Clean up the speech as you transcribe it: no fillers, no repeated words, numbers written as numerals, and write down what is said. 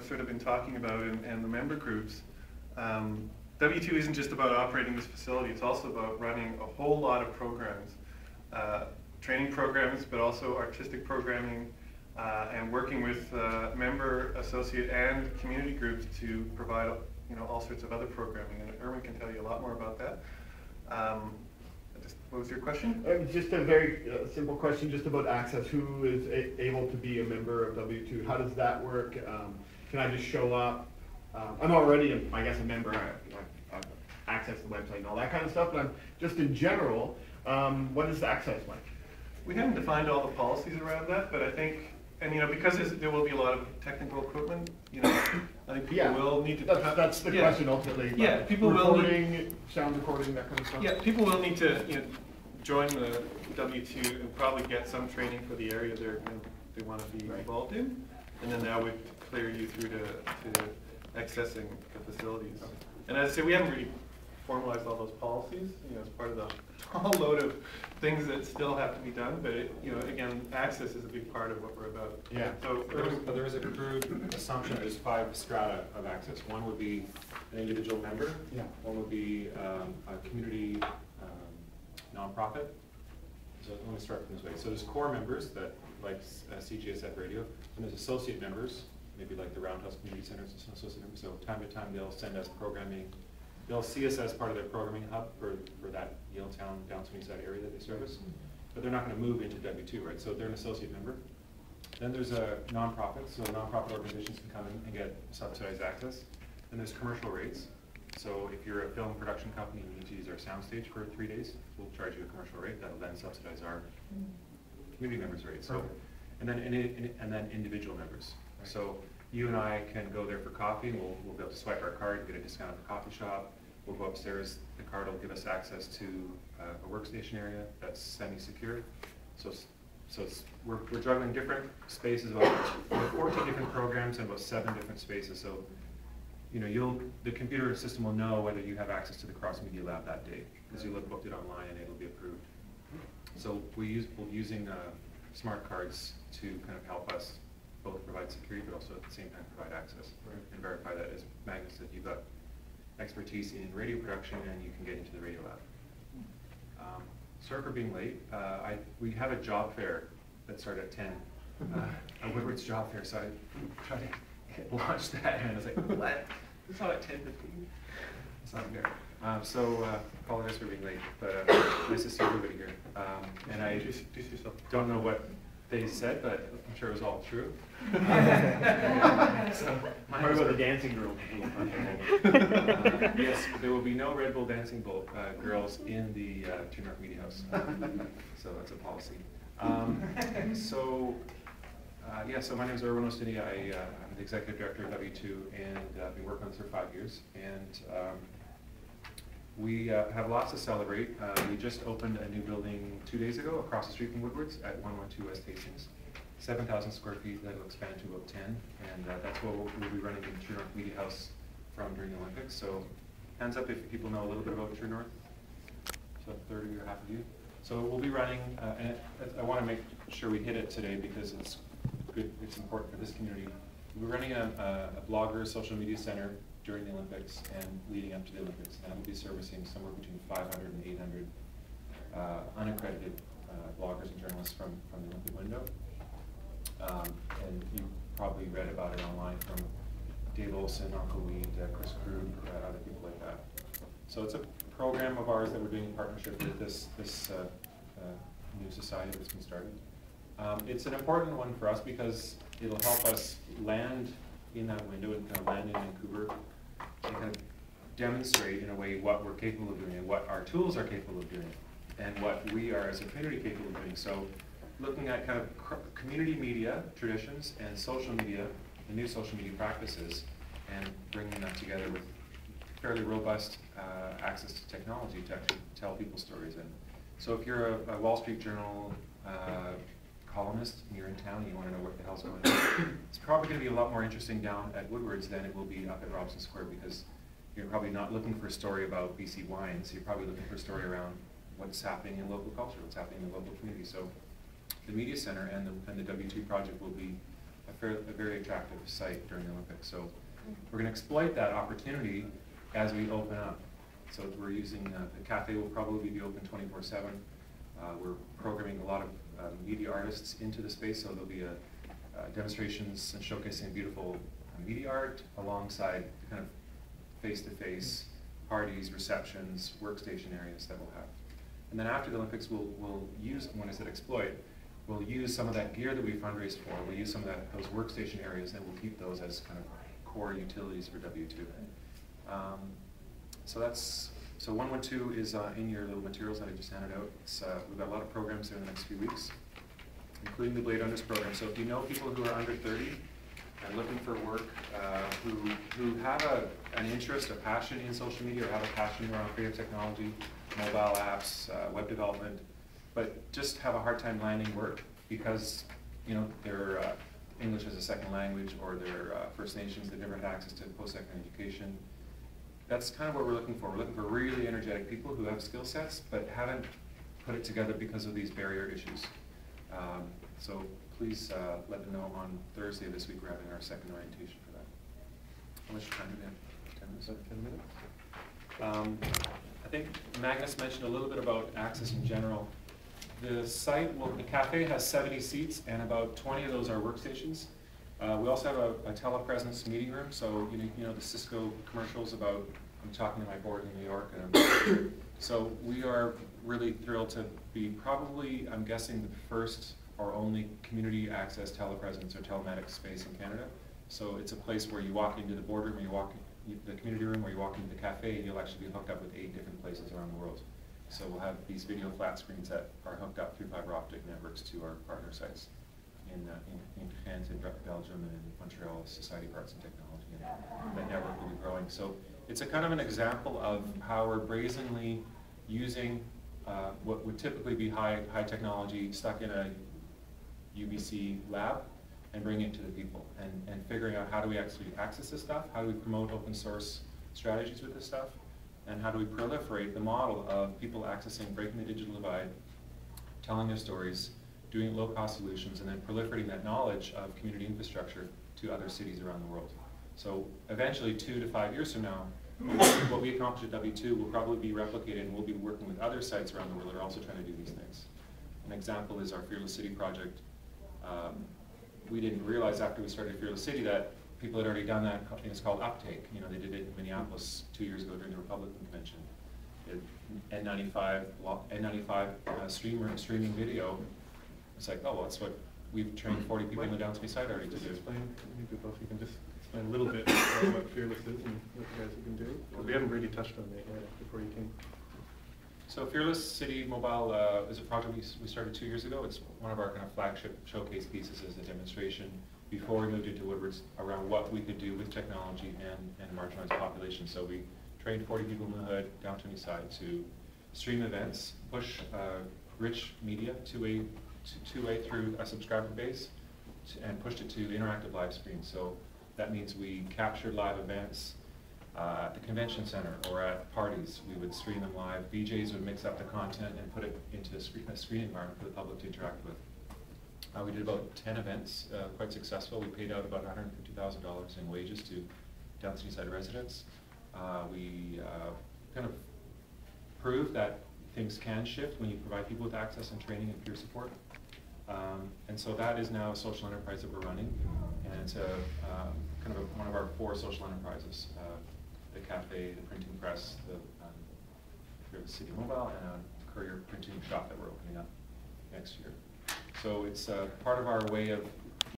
sort of been talking about and the member groups, W2 isn't just about operating this facility, it's also about running a whole lot of programs, training programs, but also artistic programming, and working with member, associate, and community groups to provide all sorts of other programming. And Erwin can tell you a lot more about that. What was your question? Just a very simple question, just about access. Who is able to be a member of W2? How does that work? Can I just show up? I'm already, I guess, a member. I've accessed the website and all that kind of stuff, but I'm just in general, what is the access like? We haven't defined all the policies around that, but I think, and because there will be a lot of technical equipment, I think people will need to. That's the question ultimately. Yeah, people will need sound recording, that kind of stuff. Yeah, people will need to join the W2 and probably get some training for the area they want to be involved in, and then that would clear you through to accessing the facilities. Okay. And as I say, we haven't really formalized all those policies, as part of the whole load of things that still have to be done, but again, access is a big part of what we're about. Yeah. So there is a crude assumption. There's 5 strata of access. One would be an individual member. Yeah. One would be a community nonprofit. So let me start from this way. So there's core members that like CGSF Radio, and there's associate members, maybe like the Roundhouse Community Centers as an associate member. So time to time they'll send us programming. They'll see us as part of their programming hub for that Yaletown, Downtown Eastside area that they service. But they're not going to move into W2, right? So they're an associate member. Then there's a nonprofit. So nonprofit organizations can come in and get subsidized access. Then there's commercial rates. So if you're a film production company and you need to use our soundstage for 3 days, we'll charge you a commercial rate. That'll then subsidize our community members' rate. So, and then individual members. Right. So you and I can go there for coffee, and we'll be able to swipe our card and get a discount at the coffee shop. We'll go upstairs. The card will give us access to a workstation area that's semi-secure. So we're juggling different spaces, about 14 different programs and about 7 different spaces. So the computer system will know whether you have access to the cross media lab that day, because you'll have booked it online and it'll be approved. So we're using smart cards to kind of help us both provide security, but also at the same time provide access and verify that, as Magnus said, you've got expertise in radio production and you can get into the radio lab. Sorry for being late. We have a job fair that started at 10, a Woodward's job fair, so I tried to launch that and I was like, what? It's not at 10:15. It's not fair. Apologize for being late, but nice to see everybody here. And I don't know what they said, but I'm sure it was all true. What about the dancing girl? Yes, there will be no Red Bull dancing girls in the True North Media House. So that's a policy. So my name is Erwin Ostini. I'm the executive director of W2, and I've been working on this for 5 years. And we have lots to celebrate. We just opened a new building 2 days ago across the street from Woodward's at 112 West Hastings. 7,000 square feet that will expand to about 10, and that's what we'll be running the True North Media House from during the Olympics. So hands up if people know a little bit about True North. So 30 or half of you. So we'll be running, and I want to make sure we hit it today because it's good. It's important for this community. We're running a blogger social media center during the Olympics and leading up to the Olympics, and we'll be servicing somewhere between 500 and 800 unaccredited bloggers and journalists from the Olympic window. And you probably read about it online from Dave Olson, Uncle Weed, Chris Krug, other people like that. So it's a program of ours that we're doing in partnership with this new society that's been started. It's an important one for us because it'll help us land in that window and kind of land in Vancouver and kind of demonstrate in a way what we're capable of doing and what our tools are capable of doing and what we are as a community capable of doing. So looking at kind of community media traditions and social media, the new social media practices, and bringing them together with fairly robust access to technology to actually tell people's stories. And so if you're a Wall Street Journal columnist and you're in town and you want to know what the hell's going on, it's probably going to be a lot more interesting down at Woodward's than it will be up at Robson Square, because you're probably not looking for a story about BC wines. You're probably looking for a story around what's happening in local culture, what's happening in the local community. So the Media Center and the W2 project will be a a very attractive site during the Olympics. So we're going to exploit that opportunity as we open up. So we're using, the cafe will probably be open 24/7. We're programming a lot of media artists into the space, so there'll be demonstrations and showcasing beautiful media art alongside kind of face-to-face parties, receptions, workstation areas that we'll have. And then after the Olympics, we'll use, when I said exploit, we'll use some of that gear that we fundraised for, we'll use some of those workstation areas, and we'll keep those as kind of core utilities for W2. So 112 is in your little materials that I just handed out. We've got a lot of programs there in the next few weeks, including the Blade Unders program. So if you know people who are under 30 and looking for work, who have an interest, a passion in social media, or have a passion around creative technology, mobile apps, web development, but just have a hard time landing work because they're English as a second language, or they're First Nations, they've never had access to post-secondary education. That's kind of what we're looking for. We're looking for really energetic people who have skill sets but haven't put it together because of these barrier issues. So please let them know on Thursday this week we're having our second orientation for that. How much time do we have? 10 minutes? 10 minutes? I think Magnus mentioned a little bit about access in general. The site, the cafe has 70 seats, and about 20 of those are workstations. We also have a telepresence meeting room, so the Cisco commercials about I'm talking to my board in New York. So we are really thrilled to be probably, I'm guessing, the first or only community access telepresence or telematics space in Canada. So it's a place where you walk into the boardroom, or you walk in the community room, or you walk into the cafe, and you'll actually be hooked up with 8 different places around the world. So we'll have these video flat screens that are hooked up through fiber optic networks to our partner sites in France, in Belgium, and in Montreal, Society of Arts and Technology, and that network will be growing. So it's a kind of an example of how we're brazenly using what would typically be high technology stuck in a UBC lab and bringing it to the people, and figuring out how do we actually access this stuff, how do we promote open source strategies with this stuff, and how do we proliferate the model of people accessing, breaking the digital divide, telling their stories, doing low-cost solutions, and then proliferating that knowledge of community infrastructure to other cities around the world. So eventually, 2 to 5 years from now, what we accomplished at W2 will probably be replicated, and we'll be working with other sites around the world that are also trying to do these things. An example is our Fearless City project. We didn't realize after we started Fearless City that people had already done that. It's called Uptake. They did it in Minneapolis 2 years ago during the Republican Convention. N95 streaming video. It's like, oh, well, that's what we've trained 40 people in the Downtown Eastside already to do. Explain, maybe both you can just explain a little bit about what Fearless is and what you guys can do. We haven't really touched on that yet before you came. So Fearless City Mobile is a project we started 2 years ago. It's one of our kind of flagship showcase pieces as a demonstration before we moved into Woodward's around what we could do with technology and marginalized population. So we trained 40 people in the hood, Downtown Eastside, to stream events, push rich media two-way through a subscriber base, and pushed it to interactive live screens. So that means we captured live events at the convention center or at parties. We would stream them live. VJs would mix up the content and put it into a screen environment for the public to interact with. We did about 10 events, quite successful. We paid out about $150,000 in wages to Downtown Eastside residents. We kind of proved that things can shift when you provide people with access and training and peer support. And so that is now a social enterprise that we're running, and it's kind of one of our 4 social enterprises: the cafe, the printing press, the City Mobile, and a courier printing shop that we're opening up next year. So it's part of our way of